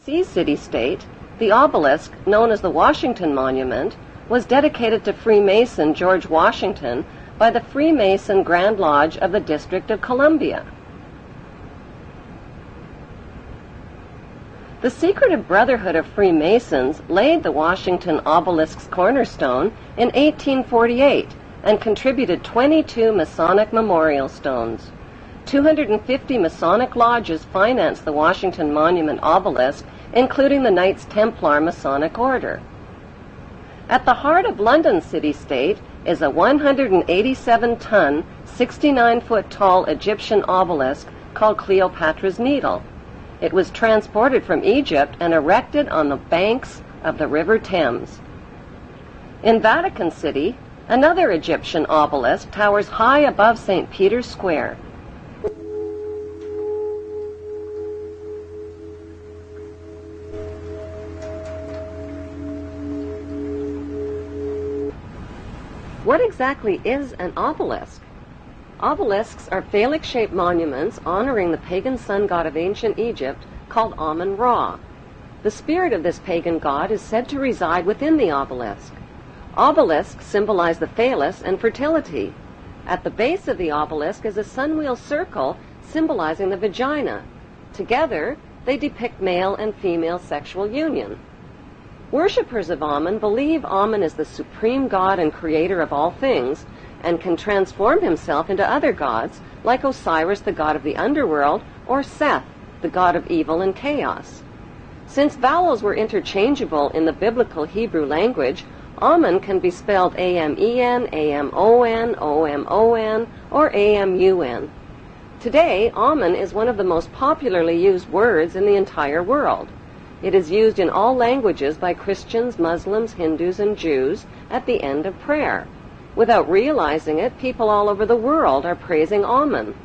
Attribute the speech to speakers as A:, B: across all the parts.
A: city-state, the obelisk, known as the Washington Monument, was dedicated to Freemason George Washington by the Freemason Grand Lodge of the District of Columbia. The secretive Brotherhood of Freemasons laid the Washington obelisk's cornerstone in 1848 and contributed 22 Masonic memorial stones. 250 Masonic lodges financed the Washington Monument obelisk, including the Knights Templar Masonic Order. At the heart of London city-state is a 187-ton, 69-foot-tall Egyptian obelisk called Cleopatra's Needle. It was transported from Egypt and erected on the banks of the River Thames. In Vatican City, another Egyptian obelisk towers high above St. Peter's Square. What exactly is an obelisk? Obelisks are phallic-shaped monuments honoring the pagan sun god of ancient Egypt called Amun-Ra. The spirit of this pagan god is said to reside within the obelisk. Obelisks symbolize the phallus and fertility. At the base of the obelisk is a sunwheel circle symbolizing the vagina. Together, they depict male and female sexual union. Worshippers of Amun believe Amun is the supreme god and creator of all things, and can transform himself into other gods, like Osiris, the god of the underworld, or Seth, the god of evil and chaos. Since vowels were interchangeable in the biblical Hebrew language, Amun can be spelled A-M-E-N, A-M-O-N, O-M-O-N, or A-M-U-N. Today, Amun is one of the most popularly used words in the entire world. It is used in all languages by Christians, Muslims, Hindus, and Jews at the end of prayer. Without realizing it, people all over the world are praising Amun.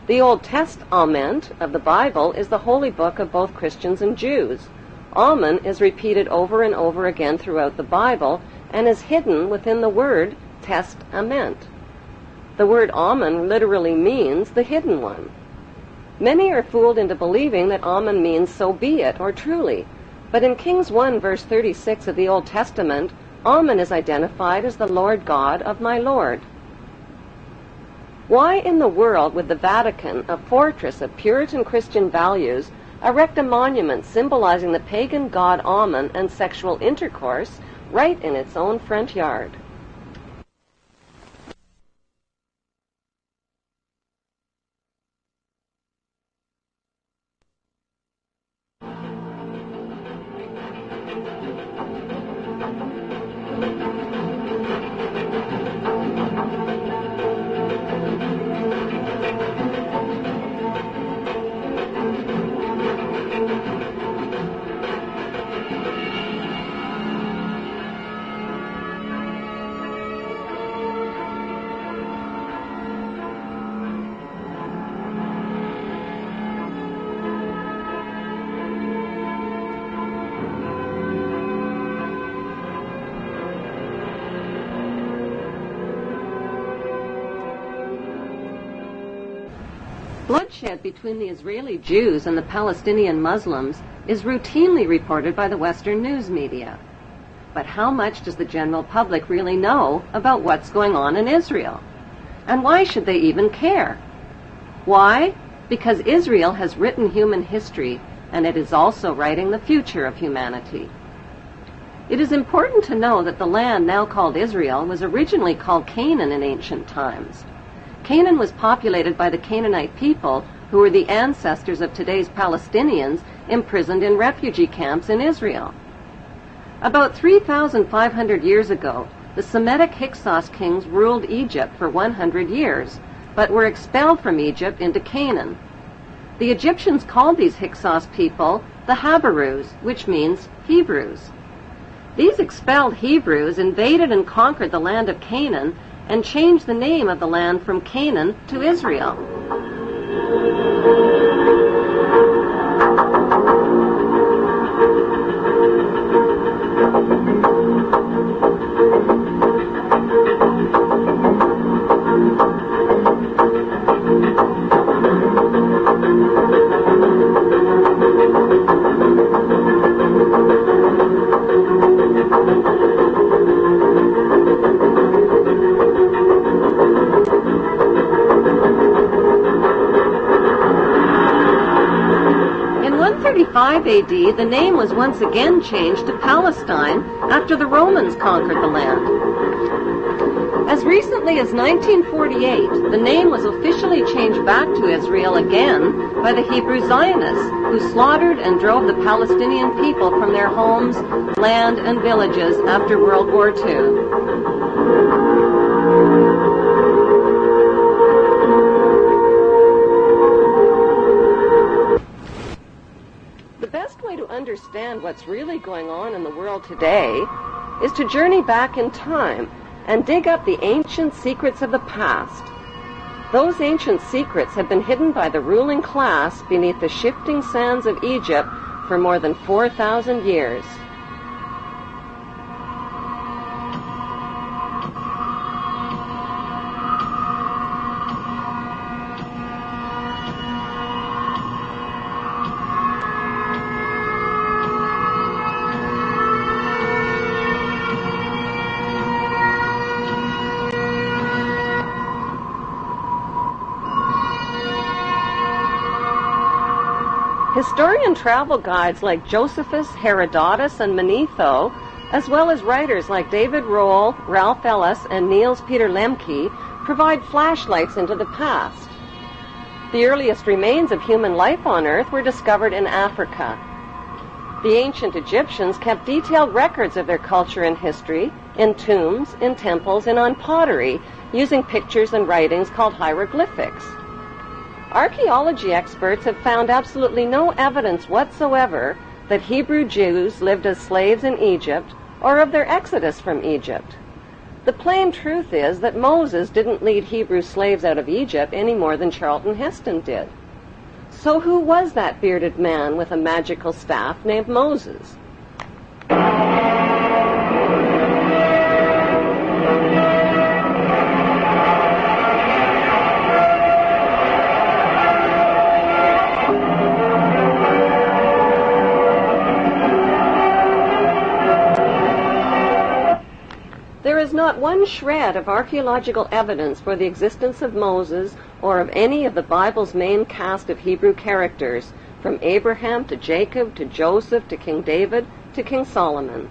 A: The Old Testament of the Bible is the holy book of both Christians and Jews. Amun is repeated over and over again throughout the Bible and is hidden within the word testament. The word Amun literally means the hidden one. Many are fooled into believing that Amun means so be it or truly, but in Kings 1 verse 36 of the Old Testament, Amun is identified as the Lord God of my Lord. Why in the world would the Vatican, a fortress of Puritan Christian values, erect a monument symbolizing the pagan god Amun and sexual intercourse right in its own front yard? Bloodshed between the Israeli Jews and the Palestinian Muslims is routinely reported by the Western news media. But how much does the general public really know about what's going on in Israel? And why should they even care? Why? Because Israel has written human history, and it is also writing the future of humanity. It is important to know that the land now called Israel was originally called Canaan in ancient times. Canaan was populated by the Canaanite people, who were the ancestors of today's Palestinians imprisoned in refugee camps in Israel. About 3,500 years ago, the Semitic Hyksos kings ruled Egypt for 100 years, but were expelled from Egypt into Canaan. The Egyptians called these Hyksos people the Habarus, which means Hebrews. These expelled Hebrews invaded and conquered the land of Canaan and changed the name of the land from Canaan to Israel. 45 AD, the name was once again changed to Palestine after the Romans conquered the land. As recently as 1948, the name was officially changed back to Israel again by the Hebrew Zionists, who slaughtered and drove the Palestinian people from their homes, land, and villages after World War II. The best way to understand what's really going on in the world today is to journey back in time and dig up the ancient secrets of the past. Those ancient secrets have been hidden by the ruling class beneath the shifting sands of Egypt for more than 4,000 years. Historian travel guides like Josephus, Herodotus, and Manetho, as well as writers like David Rohl, Ralph Ellis, and Niels Peter Lemke, provide flashlights into the past. The earliest remains of human life on Earth were discovered in Africa. The ancient Egyptians kept detailed records of their culture and history in tombs, in temples, and on pottery, using pictures and writings called hieroglyphics. Archaeology experts have found absolutely no evidence whatsoever that Hebrew Jews lived as slaves in Egypt or of their exodus from Egypt. The plain truth is that Moses didn't lead Hebrew slaves out of Egypt any more than Charlton Heston did. So who was that bearded man with a magical staff named Moses? There is not one shred of archaeological evidence for the existence of Moses or of any of the Bible's main cast of Hebrew characters, from Abraham to Jacob to Joseph to King David to King Solomon.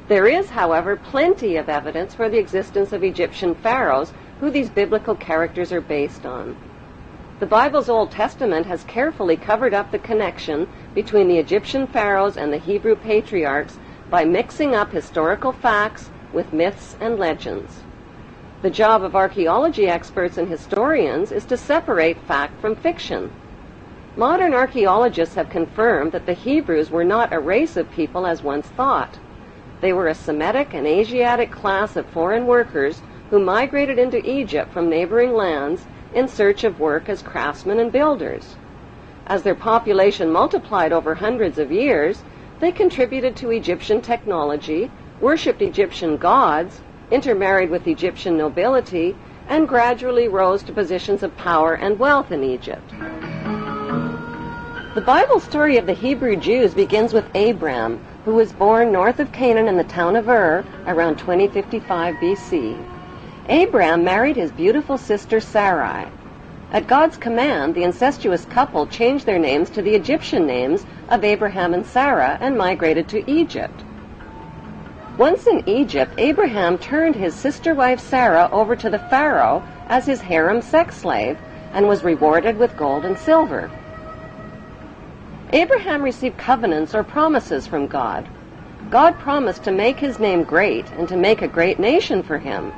A: There is, however, plenty of evidence for the existence of Egyptian pharaohs, who these biblical characters are based on. The Bible's Old Testament has carefully covered up the connection between the Egyptian pharaohs and the Hebrew patriarchs by mixing up historical facts with myths and legends. The job of archaeology experts and historians is to separate fact from fiction. Modern archaeologists have confirmed that the Hebrews were not a race of people as once thought. They were a Semitic and Asiatic class of foreign workers who migrated into Egypt from neighboring lands in search of work as craftsmen and builders. As their population multiplied over hundreds of years, they contributed to Egyptian technology, worshipped Egyptian gods, intermarried with Egyptian nobility, and gradually rose to positions of power and wealth in Egypt. The Bible story of the Hebrew Jews begins with Abram, who was born north of Canaan in the town of Ur around 2055 BC. Abram married his beautiful sister Sarai. At God's command, the incestuous couple changed their names to the Egyptian names of Abraham and Sarah and migrated to Egypt. Once in Egypt, Abraham turned his sister wife Sarah over to the Pharaoh as his harem sex slave and was rewarded with gold and silver. Abraham received covenants or promises from God. God promised to make his name great and to make a great nation for him.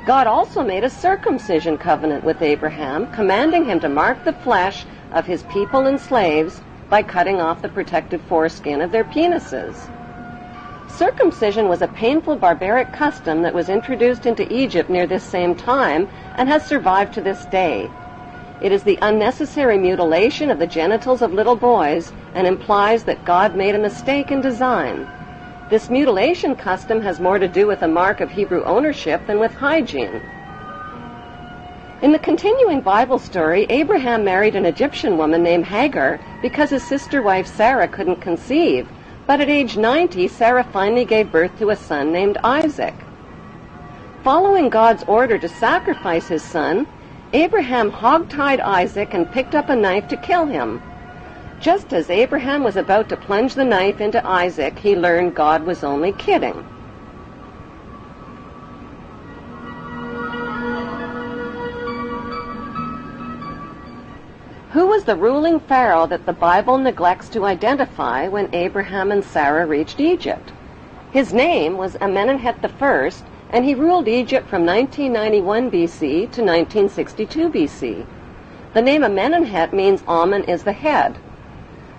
A: God also made a circumcision covenant with Abraham, commanding him to mark the flesh of his people and slaves by cutting off the protective foreskin of their penises. Circumcision was a painful barbaric custom that was introduced into Egypt near this same time and has survived to this day. It is the unnecessary mutilation of the genitals of little boys and implies that God made a mistake in design. This mutilation custom has more to do with a mark of Hebrew ownership than with hygiene. In the continuing Bible story, Abraham married an Egyptian woman named Hagar because his sister wife Sarah couldn't conceive. But at age 90, Sarah finally gave birth to a son named Isaac. Following God's order to sacrifice his son, Abraham hog-tied Isaac and picked up a knife to kill him. Just as Abraham was about to plunge the knife into Isaac, he learned God was only kidding. Who was the ruling pharaoh that the Bible neglects to identify when Abraham and Sarah reached Egypt? His name was Amenemhet I, and he ruled Egypt from 1991 BC to 1962 BC. The name Amenemhet means Amen is the head.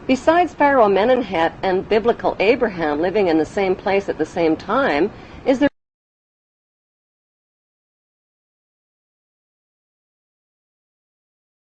A: Besides Pharaoh Amenemhet and biblical Abraham living in the same place at the same time,